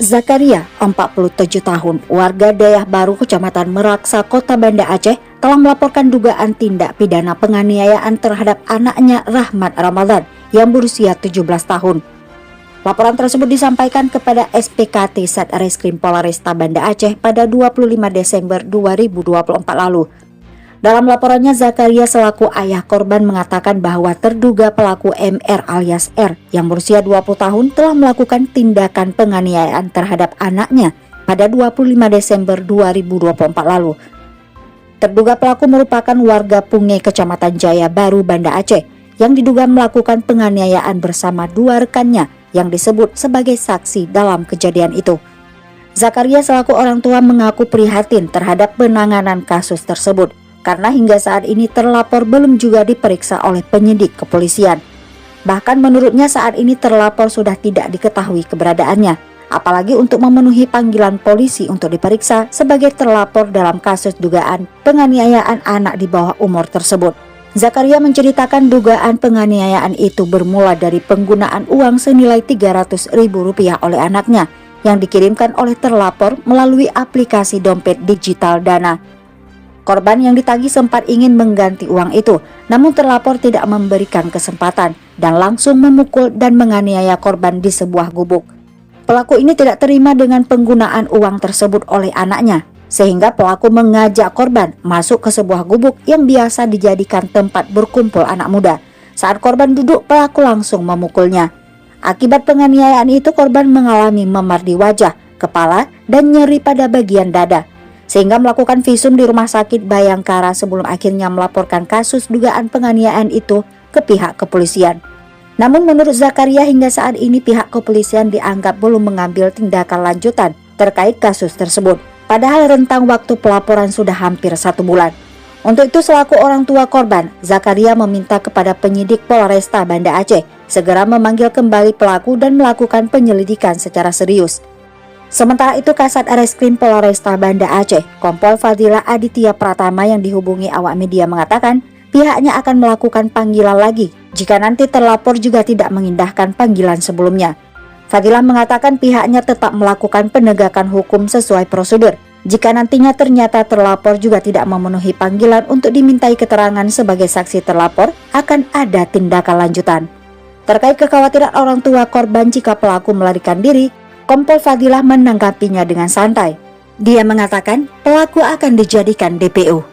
Zakaria, 47 tahun, warga Dayah Baru, Kecamatan Meraksa, Kota Banda Aceh, telah melaporkan dugaan tindak pidana penganiayaan terhadap anaknya Rahmat Ramadan yang berusia 17 tahun. Laporan tersebut disampaikan kepada SPKT Satreskrim Polresta Banda Aceh pada 25 Desember 2024 lalu. Dalam laporannya, Zakaria selaku ayah korban mengatakan bahwa terduga pelaku MR alias R yang berusia 20 tahun telah melakukan tindakan penganiayaan terhadap anaknya pada 25 Desember 2024 lalu. Terduga pelaku merupakan warga Punge, Kecamatan Jaya Baru, Banda Aceh, yang diduga melakukan penganiayaan bersama dua rekannya yang disebut sebagai saksi dalam kejadian itu. Zakaria selaku orang tua mengaku prihatin terhadap penanganan kasus tersebut, karena hingga saat ini terlapor belum juga diperiksa oleh penyidik kepolisian. Bahkan menurutnya saat ini terlapor sudah tidak diketahui keberadaannya, apalagi untuk memenuhi panggilan polisi untuk diperiksa sebagai terlapor dalam kasus dugaan penganiayaan anak di bawah umur tersebut. Zakaria menceritakan dugaan penganiayaan itu bermula dari penggunaan uang senilai Rp300.000 oleh anaknya yang dikirimkan oleh terlapor melalui aplikasi dompet digital Dana. Korban yang ditagih sempat ingin mengganti uang itu, namun terlapor tidak memberikan kesempatan dan langsung memukul dan menganiaya korban di sebuah gubuk. Pelaku ini tidak terima dengan penggunaan uang tersebut oleh anaknya, sehingga pelaku mengajak korban masuk ke sebuah gubuk yang biasa dijadikan tempat berkumpul anak muda. Saat korban duduk, pelaku langsung memukulnya. Akibat penganiayaan itu, korban mengalami memar di wajah, kepala, dan nyeri pada bagian dada, sehingga melakukan visum di Rumah Sakit Bayangkara sebelum akhirnya melaporkan kasus dugaan penganiayaan itu ke pihak kepolisian. Namun menurut Zakaria hingga saat ini pihak kepolisian dianggap belum mengambil tindakan lanjutan terkait kasus tersebut. Padahal rentang waktu pelaporan sudah hampir 1 bulan. Untuk itu selaku orang tua korban, Zakaria meminta kepada penyidik Polresta Banda Aceh segera memanggil kembali pelaku dan melakukan penyelidikan secara serius. Sementara itu, Kasat Reskrim Polresta Banda Aceh, Kompol Fadila Aditya Pratama yang dihubungi awak media mengatakan pihaknya akan melakukan panggilan lagi jika nanti terlapor juga tidak mengindahkan panggilan sebelumnya. Fadila mengatakan pihaknya tetap melakukan penegakan hukum sesuai prosedur. Jika nantinya ternyata terlapor juga tidak memenuhi panggilan untuk dimintai keterangan sebagai saksi terlapor, akan ada tindakan lanjutan. Terkait kekhawatiran orang tua korban jika pelaku melarikan diri, Kompol Fadilah menanggapinya dengan santai. Dia mengatakan pelaku akan dijadikan DPO.